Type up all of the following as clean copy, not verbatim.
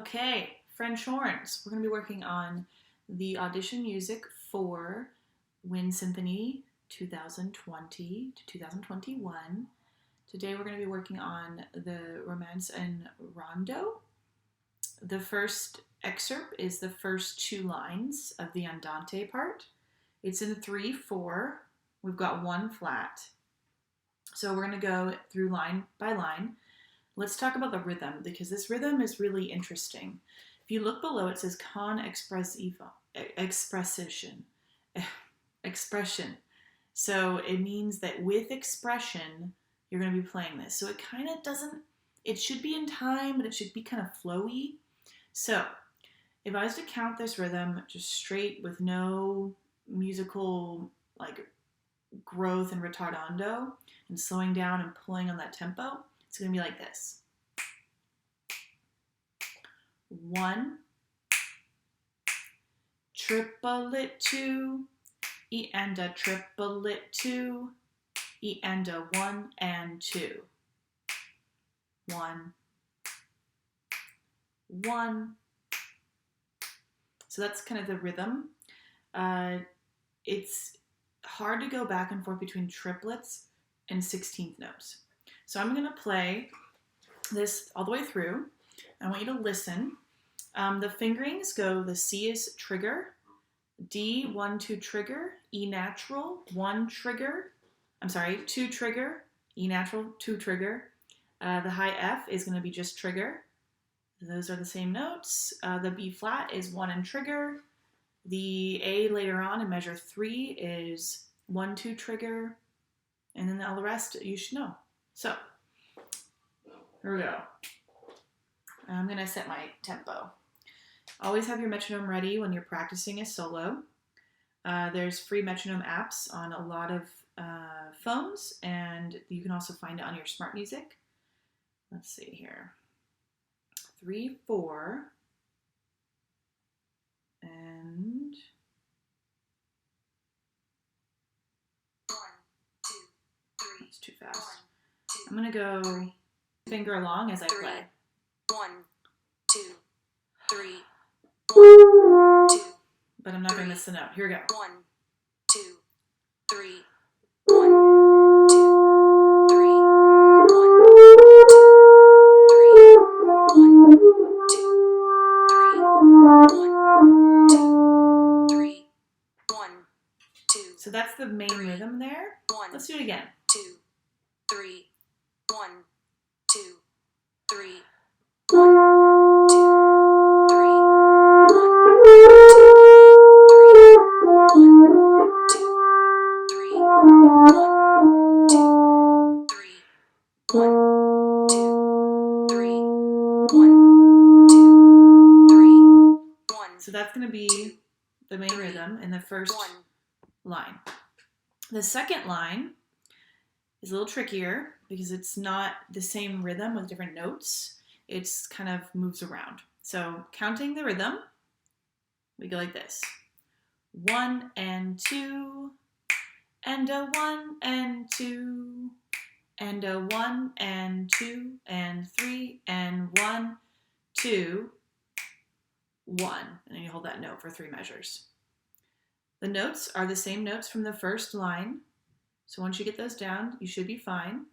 Okay, French horns. We're going to be working on the audition music for Wind Symphony 2020 to 2021. Today we're going to be working on the Romance and Rondo. The first excerpt is the first two lines of the Andante part. It's in 3/4. We've got one flat. So we're going to go through line by line. Let's talk about the rhythm, because this rhythm is really interesting. If you look below, it says con expression. So it means that with expression, you're going to be playing this. So it kind of doesn't, it should be in time, but it should be kind of flowy. So if I was to count this rhythm just straight with no musical like growth and retardando and slowing down and pulling on that tempo, it's going to be like this. 1, triplet 2, E and a triplet 2, E and a 1 and 2. 1, 1. So that's kind of the rhythm. It's hard to go back and forth between triplets and 16th notes. So I'm going to play this all the way through. I want you to listen. The fingerings go, the C is trigger, D 1 2 trigger, E natural 1 trigger, 2 trigger, E natural 2 trigger. The high F is going to be just trigger. Those are the same notes. The B flat is 1 and trigger. The A later on in measure 3 is 1 2 trigger, and then all the rest you should know. So here we go. I'm going to set my tempo. Always have your metronome ready when you're practicing a solo. There's free metronome apps on a lot of phones, and you can also find it on your smart music. Let's see here. 3/4. And 1 2 3. It's too fast. 1 2. I'm going to go finger along as I play. 1 2 3 1 2. But I'm not going to miss the note. Here we go. 1 2 3 1 2 3 1 2 3 1 2 So that's the main rhythm there. 1. Let's do it again. 2 3 1 2 3 1 2 3 So that's going to be the main rhythm in the first line. The second line is a little trickier because it's not the same rhythm with different notes. It's kind of moves around. So counting the rhythm, we go like this. 1 and 2, and a 1 and 2, and a 1 and 2, and 3, and 1, 2, 1. And then you hold that note for 3 measures. The notes are the same notes from the first line. So once you get those down, you should be fine.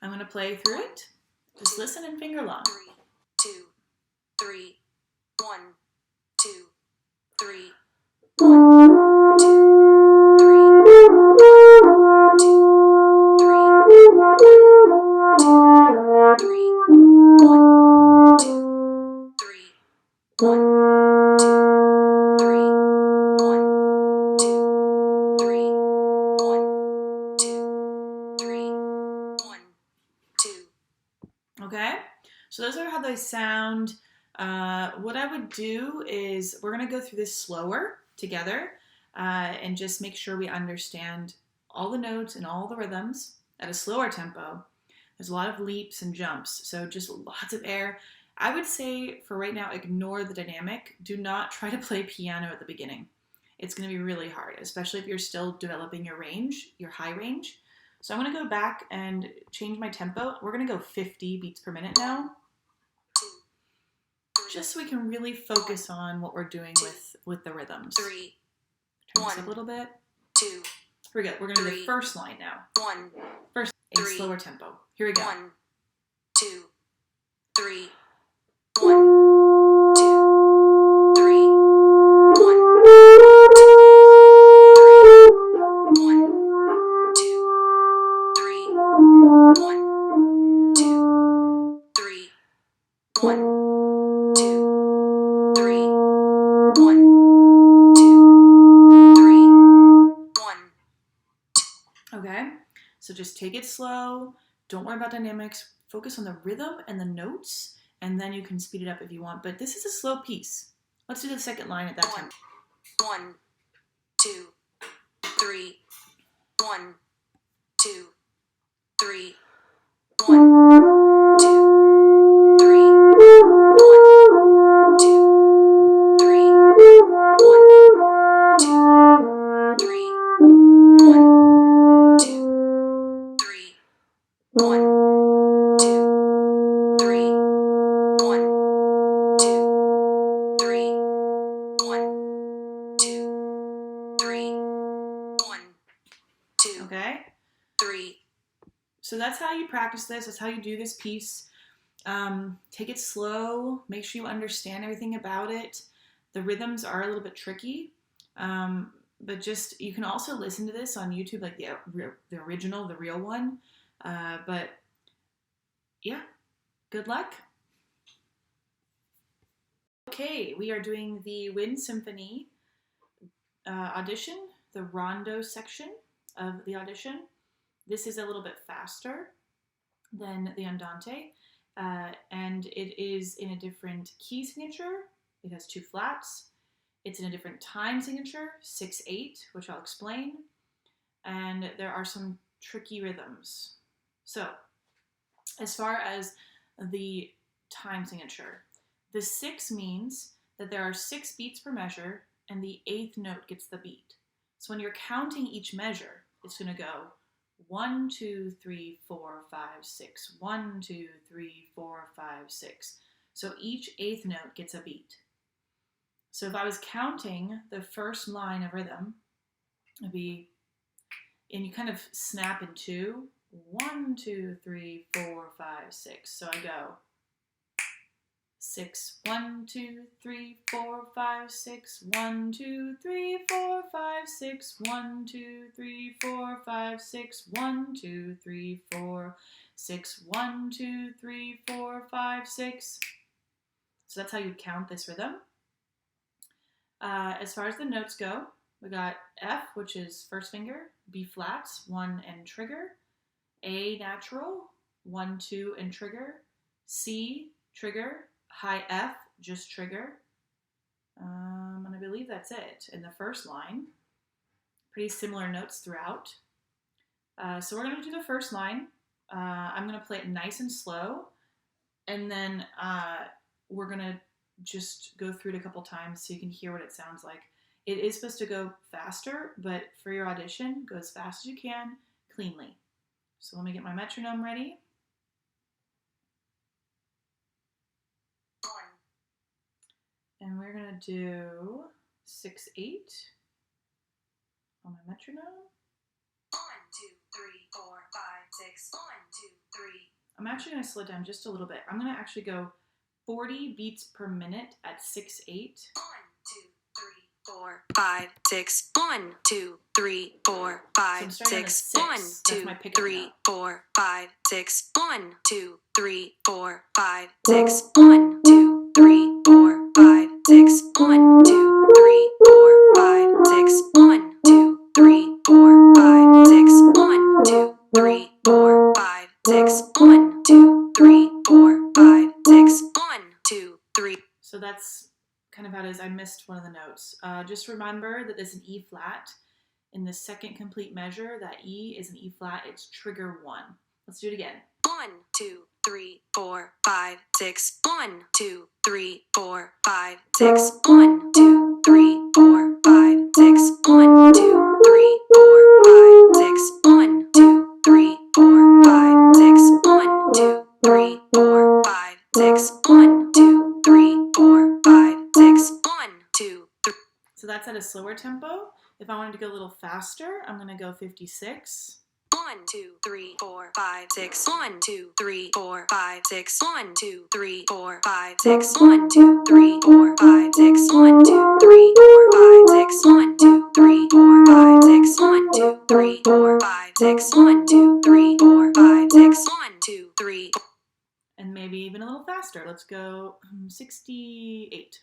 I'm going to play through it. Just listen and finger along. 3 2 3 1 2 3 1 2 3 1 2 3 1 2 3 1 2 3 1 Okay, so those are how they sound. What I would do is we're going to go through this slower together and just make sure we understand all the notes and all the rhythms at a slower tempo. There's a lot of leaps and jumps, so just lots of air. I would say for right now, ignore the dynamic. Do not try to play piano at the beginning. It's going to be really hard, especially if you're still developing your range, your high range. So I'm going to go back and change my tempo. We're going to go 50 beats per minute now. just so we can really focus on what we're doing with the rhythms. 3, Turn this up a little bit. 2. Here we go. We're going to do the 3, first line now. 1, First, a 3, slower tempo. Here we go. 1, 2, 3, 1, 2, 3, 1, 2, 3, 1, 2, 3, 1, 2, 3, 1, 2, 3, 1. Okay, so just take it slow. Don't worry about dynamics. Focus on the rhythm and the notes, and then you can speed it up if you want. But this is a slow piece. Let's do the second line at that time. 1, 2, 3, 1, 2, 3, 1, 2, 3, 1, 2, 3, 1, 2, 3, 1, 2, 3, 1, 2, 3, 1, 2, 3, 1, 2, 3, 1, 2, Okay, 3. so that's how you practice this. That's how you do this piece. Take it slow. Make sure you understand everything about it. The rhythms are a little bit tricky, but just you can also listen to this on YouTube, like the original, the real one. But yeah, good luck. Okay, we are doing the Wind Symphony audition, the rondo section of the audition. This is a little bit faster than the Andante, and it is in a different key signature. It has 2 flats. It's in a different time signature, 6/8, which I'll explain. And there are some tricky rhythms. So, as far as the time signature, the 6 means that there are 6 beats per measure, and the 8th note gets the beat. So when you're counting each measure, it's going to go 1, 2, 3, 4, 5, 6, 1, 2, 3, 4, 5, 6. So each 8th note gets a beat. So if I was counting the first line of rhythm, it'd be, and you kind of snap in 2, 1, 2, 3, 4, 5, 6. So I go 6, 1, 2, 3, 4, 5, 6, 1, 2, 3, 4, 5, 6, 1, 2, 3, 4, 5, 6, 1, 2, 3, 4, 6, 1, 2, 3, 4, 5, 6. So that's how you count this rhythm. As far as the notes go, we got F, which is first finger, B flats, 1 and trigger, A natural, 1, 2 and trigger, C trigger, high F, just trigger. And I believe that's it in the first line. Pretty similar notes throughout. So we're going to do the first line. I'm going to play it nice and slow, and then we're going to just go through it a couple times so you can hear what it sounds like. It is supposed to go faster, but for your audition, go as fast as you can, cleanly. So let me get my metronome ready. 1. And we're going to do 6/8 on my metronome. 1, 2, 3, 4, 5, 6, 1, 2, 3. I'm actually going to slow it down just a little bit. I'm going to actually go 40 beats per minute at 6/8. 1, 2, 3, 4, 5, 6, 1, 2, 3, 4, 5, 6, 1, 2, 3, 4, 5, 6, 1, 2, 3, 4, 5, 6, 1, 2, 3, 4, 5, 6, 1, 2, 3, 4, 5, 6, 1, 2, 3, 4, 5, 6, 1, 2, 3, 4, 5, 6, 1, 2, 3, 4, 5, 6, 1, 2, 3. So that's kind of how it is. I missed one of the notes. Just remember that there's an E flat in the second complete measure. That E is an E flat. It's trigger 1. Let's do it again. 1, 2, 3, 4, 5, 6, 1, 2, 3, 4, 5, 6, 1, 2, 3, 4, 5, 6, 1, 2, 3, 4, 5, 6, 1, 2, 3, 4, 5, 6, 1, 2, 3, 4, 5, 6, 1, 2, 3, 4, So that's at a slower tempo. If I wanted to go a little faster, I'm going to go 56. 1, 2, 3, 4, 5, 6. 1, 2, 3, 4, 5, 6. 1, 2, 3, 4, 5, 6. 1, 2, 3, 4, 5, 6. 1, 2, 3, 4, 5, 6. 1, 2, 3, 4, 5, 6. 1, 2, 3, 4, 5, 6. 1, 2, 3, 4, 5, 6. 1, 2, 3. And maybe even a little faster. Let's go 68.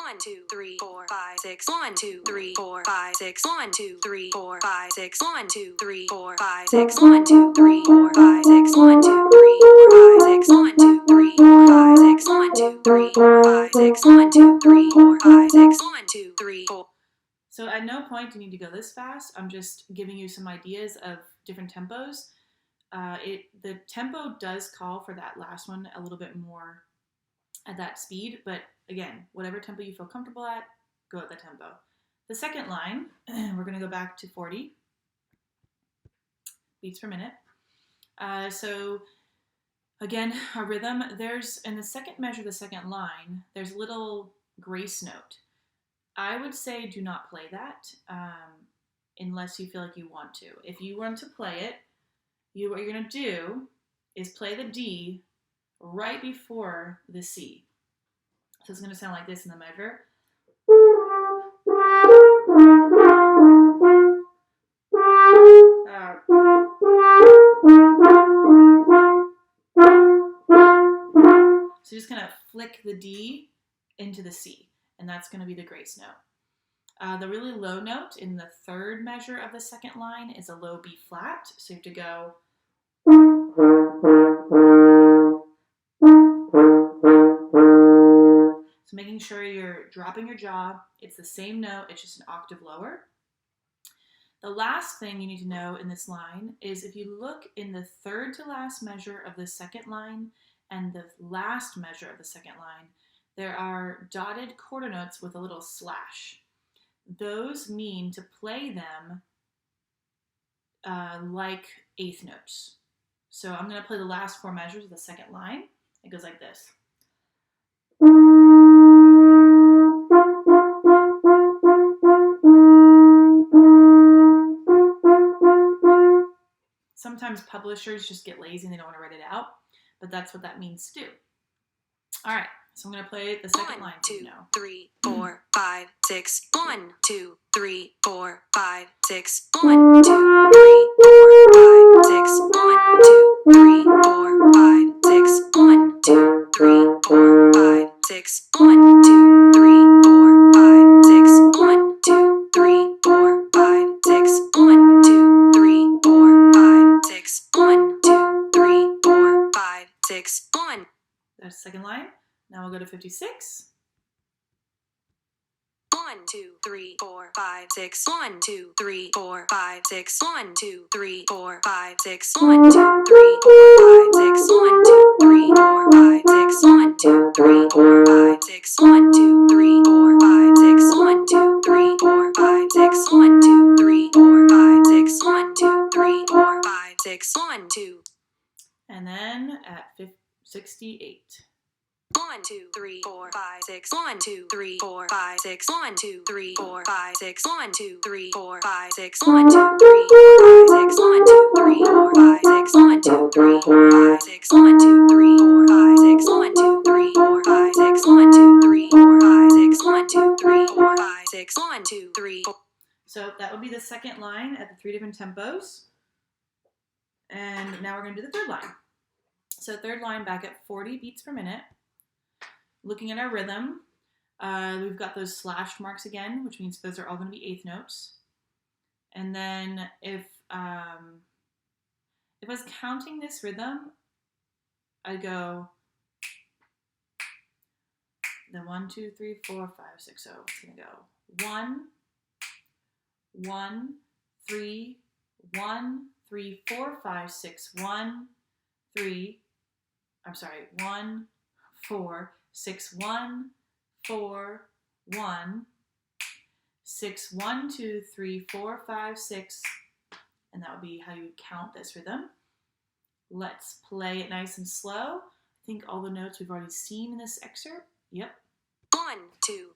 1, 2, 3, 4, 5, 6. 1, 2, 3, 4, 5, 6. 1, 2, 3, 4, 5, 6. 1, 2, 3, 4, 5, 6. 1, 2, 3, 4, 5, 6. 1, 2, 3, 4, 5, 6. 1, 2, 3, 4, 5, 6. 1, 2, 3, 4, 5, 6. 1, 2, 3, 4, 5, 6. 1, 2, 3, 4. So at no point do you need to go this fast. I'm just giving you some ideas of different tempos. The tempo does call for that last one a little bit more at that speed, but again, whatever tempo you feel comfortable at, go at that tempo. The second line, we're going to go back to 40 beats per minute. So again, our rhythm, there's in the second measure, the second line, there's a little grace note. I would say do not play that unless you feel like you want to. If you want to play it, what you're going to do is play the D right before the C. So it's going to sound like this in the measure. So you're just going to flick the D into the C, and that's going to be the grace note. The really low note in the third measure of the second line is a low B flat, so you have to go. So making sure you're dropping your jaw, it's the same note, it's just an octave lower. The last thing you need to know in this line is if you look in the third to last measure of the second line and the last measure of the second line, there are dotted quarter notes with a little slash. Those mean to play them like eighth notes. So I'm going to play the last four measures of the second line. It goes like this. Sometimes publishers just get lazy and they don't want to write it out, but that's what that means to do. All right, so I'm going to play the second line. 1, 2, 3, 4, 5, 6. 1, 2, 3, 4, 5, 6. 1, 2, 3, 4, 5, 6. 1, 2, 3, 4, 5, 6. 1, 2, 3, 4, 5, 6. 1, 2, 3, 4, 5, 6. 1, 2, 3, 4, 5, 6. 1, 2, 3, 4, 5, 6. 1, 2, 3, 4, 5, 6. 1. That's the second line. Now we'll go to 56. 1, 2, 3, 4, 5, 6. 1, 2, 3, 4, 5, 6. 1, 2, 3, 4, 5, 6. 1, 2, 3, 4, 5, 6. 1, 2, 3, 4, 5, 6. 1, 2, 3, 4, 5, 6. 1, 2, 3, 4, 5, 6. 1, 2, 3, 4, 5, 6. 1, 2, 3, 4, 5, 6. 1, 2, 3, 4, 5, 6. 1, 2. And then at 68. 1, 2, 3, 4, 5, 6. 1, 2, 3, 4, 5, 6. 1, 2, 3, 4, 5, 6. 1, 2, 3, 4, 5, 6. 1, 2, 3, 4, 5, 6. 1, 2, 3, 4, 5, 6. 1, 2, 3, 4, 5, 6. 1, 2, 3, 4, 5, 6. 1, 2, 3, 4, 5, 6. 1, 2, 3, 4, 5, 6. 1, 2, 3, 4, 5, 6. 1, 2, 3, 4. So that would be the second line at the three different tempos. And now we're going to do the third line. So third line back at 40 beats per minute. Looking at our rhythm, we've got those slashed marks again, which means those are all going to be eighth notes. And then if I was counting this rhythm, I go the 1, 2, 3, 4, 5, 6. So it's going to go 1, 1, 3, 1, 3, 4, 5, 6, 1, 3. I'm sorry, 1, 4, 6, 1, 4, 1, 6, 1, 2, 3, 4, 5, 6, and that would be how you count this rhythm. Let's play it nice and slow. I think all the notes we've already seen in this excerpt. Yep. 1, 2,